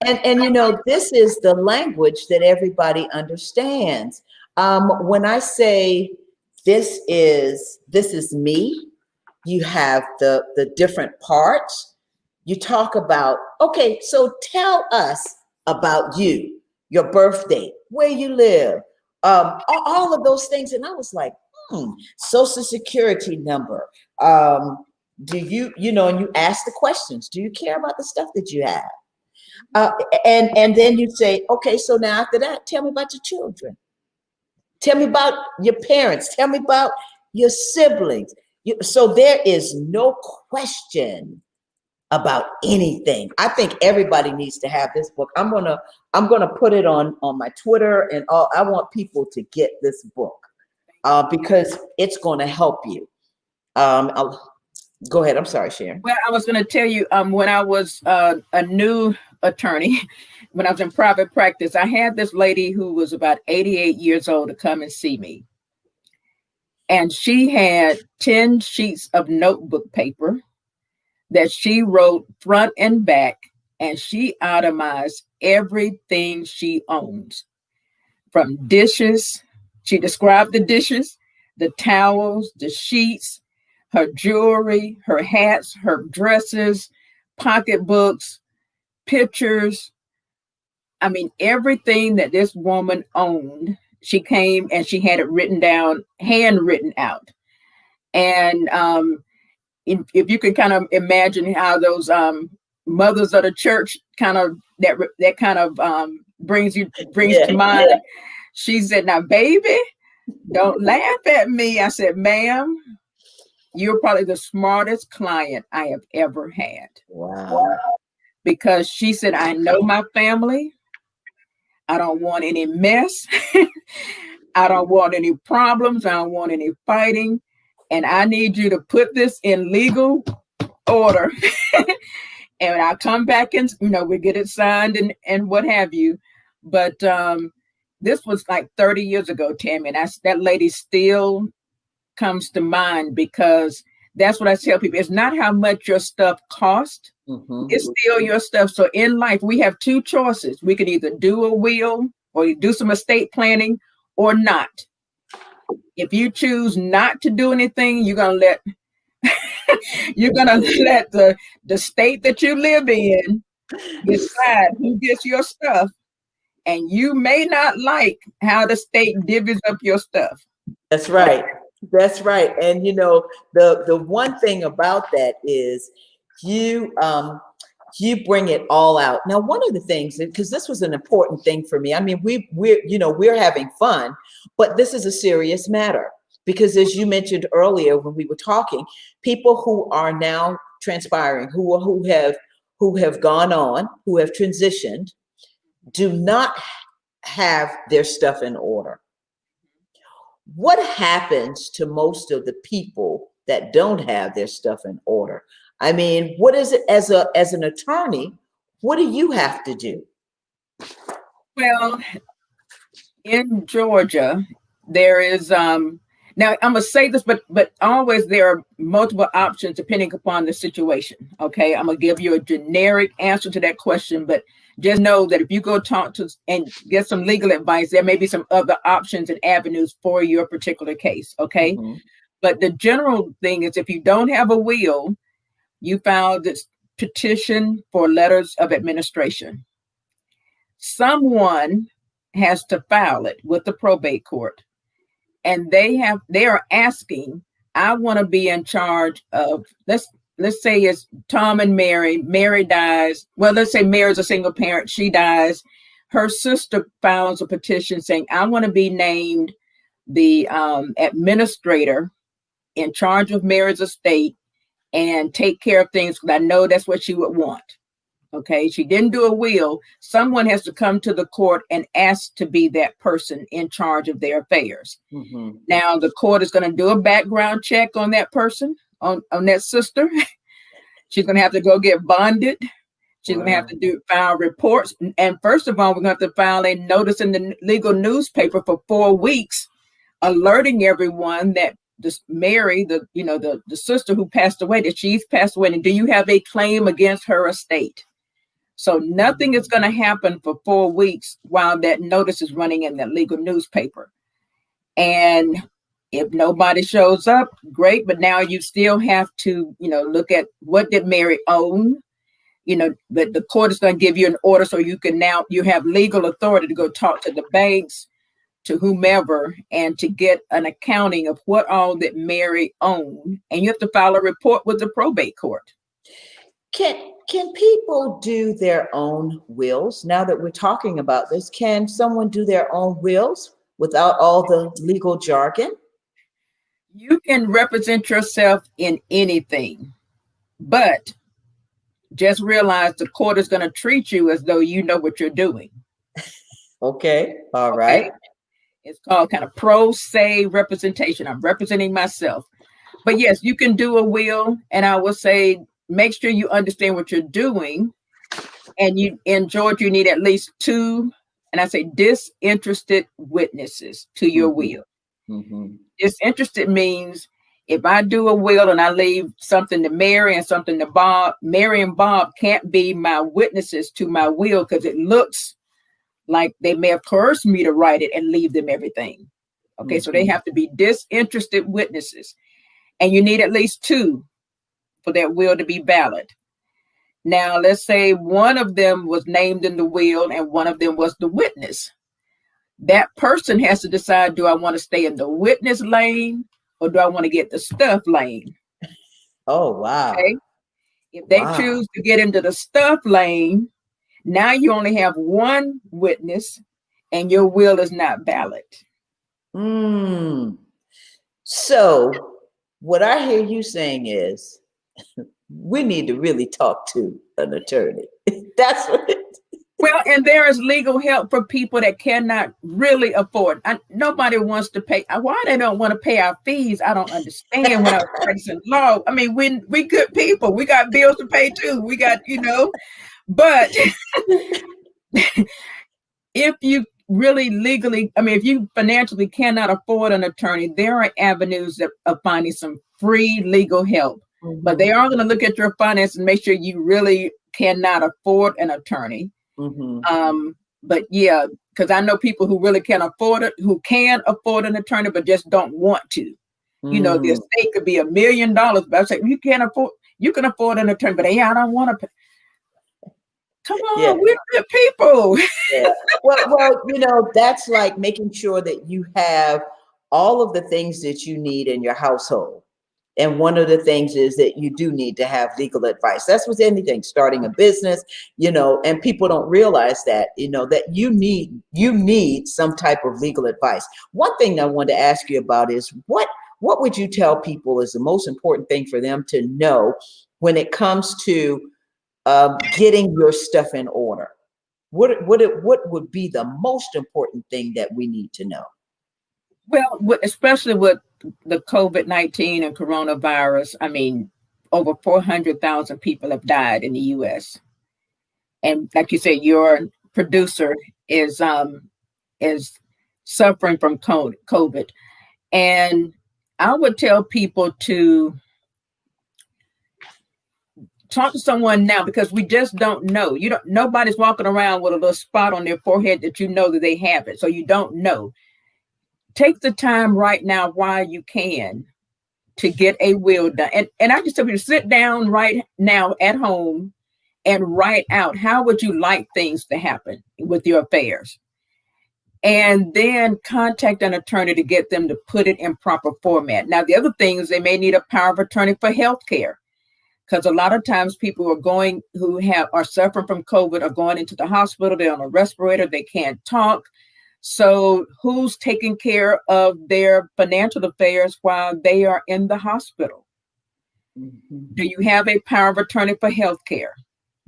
And you know, this is the language that everybody understands. When I say this is me, you have the different parts. You talk about, okay, so tell us about you, your birth date, where you live, all of those things. And I was like, social security number. Do you know, and you ask the questions. Do you care about the stuff that you have? And then you say, okay, so now after that, tell me about your children. Tell me about your parents. Tell me about your siblings. So there is no question about anything. I think everybody needs to have this book. I'm gonna put it on my Twitter and all. I want people to get this book because it's going to help you. Go ahead. I'm sorry, Sharon. Well, I was going to tell you, when I was a new attorney, when I was in private practice, I had this lady who was about 88 years old to come and see me. And she had 10 sheets of notebook paper that she wrote front and back, and she itemized everything she owns, from dishes. She described the dishes, the towels, the sheets, her jewelry, her hats, her dresses, pocketbooks, pictures. I mean, everything that this woman owned, she came and she had it written down, handwritten out. And if you can kind of imagine how those mothers of the church kind of that kind of brings to mind. Yeah. She said, "Now, baby, don't laugh at me." I said, "Ma'am, you're probably the smartest client I have ever had." Wow. Because she said, "I know my family. I don't want any mess. I don't want any problems. I don't want any fighting. And I need you to put this in legal order." And I'll come back and, we get it signed and what have you. But this was like 30 years ago, Tammy. And that lady still comes to mind, because that's what I tell people. It's not how much your stuff costs. Mm-hmm. It's still your stuff. So in life, we have two choices. We can either do a will or do some estate planning or not. If you choose not to do anything, you're gonna let the state that you live in decide who gets your stuff, and you may not like how the state divvies up your stuff. That's right. That's right. And the one thing about that is you bring it all out. Now, one of the things, because this was an important thing for me. I mean, we're having fun, but this is a serious matter, because as you mentioned earlier when we were talking, people who are now transpiring, who have gone on, who have transitioned, do not have their stuff in order. What happens to most of the people that don't have their stuff in order? I mean, what is it as an attorney? What do you have to do? Well, in Georgia, there is now I'm gonna say this, but always there are multiple options depending upon the situation. Okay, I'm gonna give you a generic answer to that question, but just know that if you go talk to and get some legal advice, there may be some other options and avenues for your particular case. Okay, mm-hmm. But the general thing is, if you don't have a will, you file this petition for letters of administration. Someone has to file it with the probate court, and they are asking, I want to be in charge of, let's say it's Tom and Mary. Mary dies. Well, let's say Mary's a single parent. She dies. Her sister files a petition saying, I want to be named the administrator in charge of Mary's estate and take care of things, because I know that's what she would want. Okay, she didn't do a will. Someone has to come to the court and ask to be that person in charge of their affairs. Mm-hmm. Now, the court is going to do a background check on that person, on that sister. She's going to have to go get bonded. She's going to have to file reports. And first of all, we're going to have to file a notice in the legal newspaper for 4 weeks, alerting everyone that this Mary, the sister who passed away, that she's passed away, and do you have a claim against her estate? So nothing is going to happen for 4 weeks while that notice is running in the legal newspaper. And if nobody shows up, great. But now you still have to, look at what did Mary own, but the court is going to give you an order. So you have legal authority to go talk to the banks, to whomever, and to get an accounting of what all that Mary owned. And you have to file a report with the probate court. Can people do their own wills? Now that we're talking about this, can someone do their own wills without all the legal jargon? You can represent yourself in anything, but just realize the court is going to treat you as though you know what you're doing. Okay. All right. It's called kind of pro se representation. I'm representing myself. But yes, you can do a will. And I will say, make sure you understand what you're doing. And in Georgia, you need at least 2, and I say disinterested witnesses to your will. Mm-hmm. Disinterested means if I do a will and I leave something to Mary and something to Bob, Mary and Bob can't be my witnesses to my will because it looks like they may have coerced me to write it and leave them everything. Okay, so they have to be disinterested witnesses. And you need at least 2 for that will to be valid. Now, let's say one of them was named in the will and one of them was the witness. That person has to decide, do I want to stay in the witness lane or do I want to get the stuff lane? Oh, wow. Okay? If they choose to get into the stuff lane, now you only have 1 witness and your will is not valid. So what I hear you saying is we need to really talk to an attorney. That's what it is. Well, and there is legal help for people that cannot really afford. Nobody wants to pay. Why they don't want to pay our fees, I don't understand. When I was practicing law, I mean, we good people. We got bills to pay too. We got, but if you really legally, if you financially cannot afford an attorney, there are avenues of finding some free legal help. Mm-hmm. But they are going to look at your finances and make sure you really cannot afford an attorney. Mm-hmm. But yeah, because I know people who really can afford it, who can afford an attorney, but just don't want to. The estate could be $1 million, but I say you can afford an attorney, but I don't want to pay. Come on, we're good people. Yeah. Well, that's like making sure that you have all of the things that you need in your household. And one of the things is that you do need to have legal advice. That's with anything, starting a business, and people don't realize that, that you need some type of legal advice. One thing I wanted to ask you about is what would you tell people is the most important thing for them to know when it comes to getting your stuff in order? What would be the most important thing that we need to know? Well, especially with the COVID-19 and coronavirus, over 400,000 people have died in the U.S. And like you said, your producer is suffering from COVID. And I would tell people to talk to someone now, because we just don't know. Nobody's walking around with a little spot on their forehead that that they have it. So you don't know. Take the time right now while you can to get a will done. And I just tell you to sit down right now at home and write out, how would you like things to happen with your affairs? And then contact an attorney to get them to put it in proper format. Now, the other thing is they may need a power of attorney for healthcare, because a lot of times people who are suffering from COVID are going into the hospital. They're on a respirator. They can't talk. So who's taking care of their financial affairs while they are in the hospital? Mm-hmm. Do you have a power of attorney for healthcare?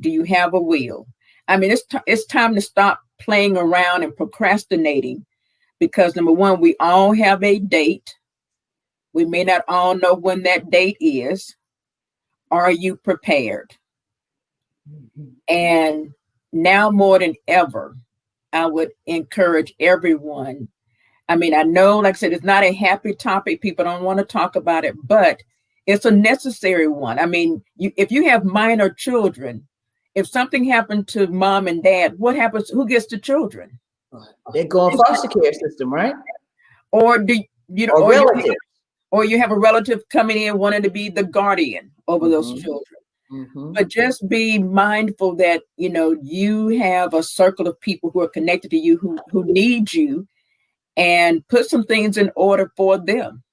Do you have a will? It's time to stop playing around and procrastinating, because number one, we all have a date. We may not all know when that date is. Are you prepared? Mm-hmm. And now more than ever, I would encourage everyone I mean, I know, like I said, it's not a happy topic. People don't want to talk about it, but it's a necessary one. I mean, if you have minor children, if something happened to mom and dad, what happens? Who gets the children? They go in foster care system, right? Or do you know, Or relatives. or you have a relative coming in wanting to be the guardian over those Mm-hmm. children. Mm-hmm. But just be mindful that, you know, you have a circle of people who are connected to you who need you, and put some things in order for them.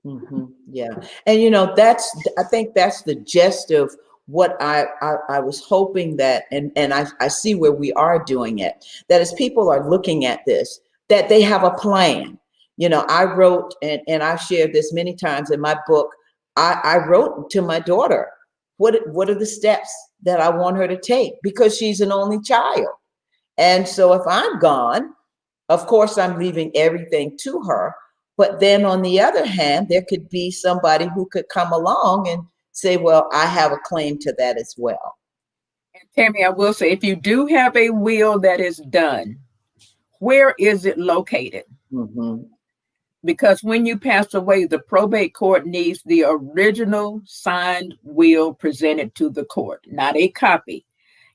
Mm-hmm. Yeah. And I think that's the gist of what I was hoping that, and I see where we are doing it, that as people are looking at this, that they have a plan. I wrote, and I've shared this many times in my book, I wrote to my daughter, what are the steps that I want her to take, because she's an only child. And so if I'm gone, of course, I'm leaving everything to her. But then on the other hand, there could be somebody who could come along and say, well, I have a claim to that as well. And Tammy, I will say, if you do have a will that is done, where is it located? Mm-hmm. Because when you pass away, the probate court needs the original signed will presented to the court, not a copy.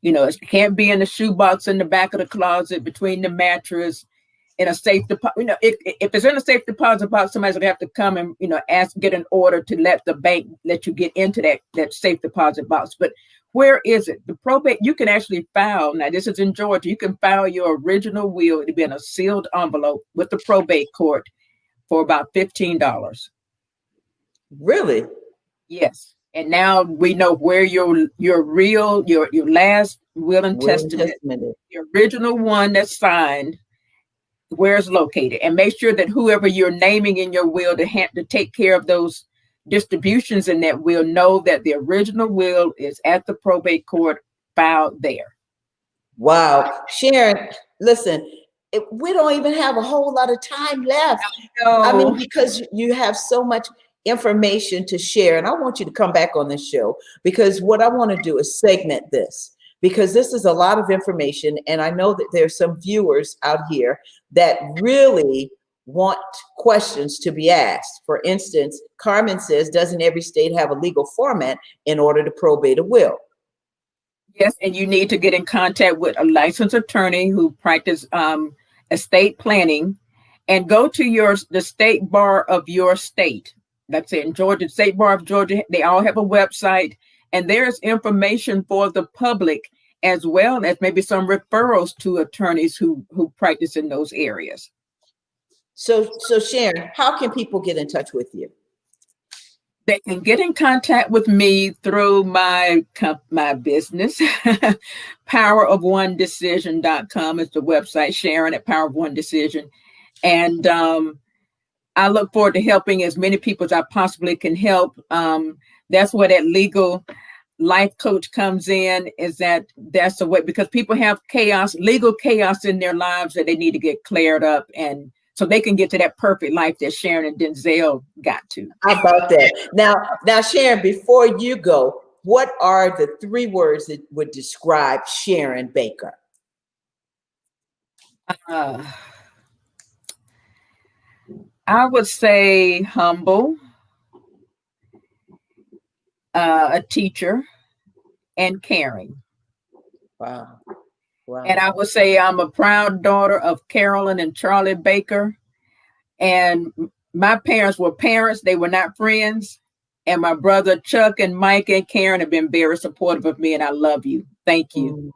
You know, it can't be in the shoebox in the back of the closet between the mattress, in a safe deposit. You know, if it's in a safe deposit box, somebody's gonna have to come and, you know, get an order to let the bank let you get into that safe deposit box. But where is it? The probate, you can actually file. Now, this is in Georgia. You can file your original will. It'll be in a sealed envelope with the probate court for about $15. Really? Yes. And now we know where your last will and testament, the original one that's signed, where it's located, and make sure that whoever you're naming in your will to take care of those distributions in that will know that the original will is at the probate court filed there. Wow. Sharon, listen, we don't even have a whole lot of time left. I mean, because you have so much information to share, and I want you to come back on this show, because what I want to do is segment this, because this is a lot of information, and I know that there's some viewers out here that really want questions to be asked. For instance, Carmen says, doesn't every state have a legal format in order to probate a will? Yes, and you need to get in contact with a licensed attorney who practices estate planning, and go to the state bar of your state. That's it. In Georgia, State Bar of Georgia, they all have a website, and there's information for the public, as well as maybe some referrals to attorneys who practice in those areas. So Sharon, how can people get in touch with you? They can get in contact with me through my business. powerofone-decision.com is the website. Sharon at Power of One Decision. And I look forward to helping as many people as I possibly can help. That's where that legal life coach comes in, that's the way, because people have legal chaos in their lives that they need to get cleared up, and so they can get to that perfect life that Sharon and Denzel got to. How about that? Now, Sharon, before you go, what are the 3 words that would describe Sharon Baker? I would say humble, a teacher, and caring. Wow. And I would say I'm a proud daughter of Carolyn and Charlie Baker. And my parents were parents. They were not friends. And my brother Chuck and Mike and Karen have been very supportive of me, and I love you. Thank you.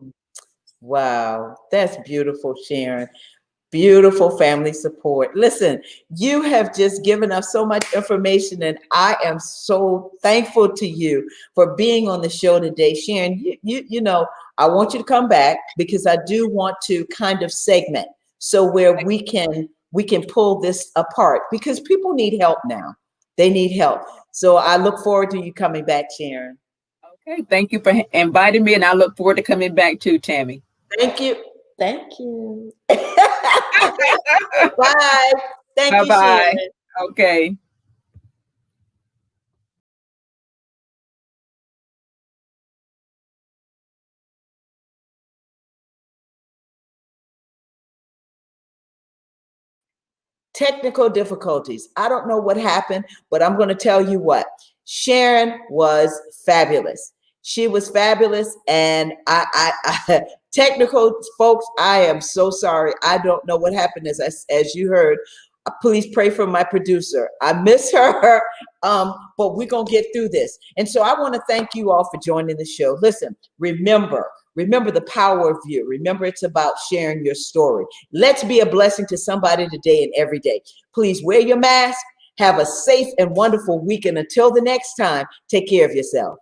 Wow. That's beautiful, Sharon. Beautiful family support. Listen, you have just given us so much information, and I am so thankful to you for being on the show today. Sharon, you know, I want you to come back, because I do want to kind of segment so where we can pull this apart, because people need help now. They need help. So I look forward to you coming back, Sharon. Okay, thank you for inviting me, and I look forward to coming back too, Tammy. Thank you. Thank you. Bye. Thank you, Bye-bye. Sharon. Okay. technical difficulties. I don't know what happened, but I'm going to tell you what. Sharon was fabulous. She was fabulous. And I technical folks, I am so sorry. I don't know what happened as you heard. Please pray for my producer. I miss her, but we're going to get through this. And so I want to thank you all for joining the show. Listen, remember the power of you. Remember, it's about sharing your story. Let's be a blessing to somebody today and every day. Please wear your mask. Have a safe and wonderful week. And until the next time, take care of yourself.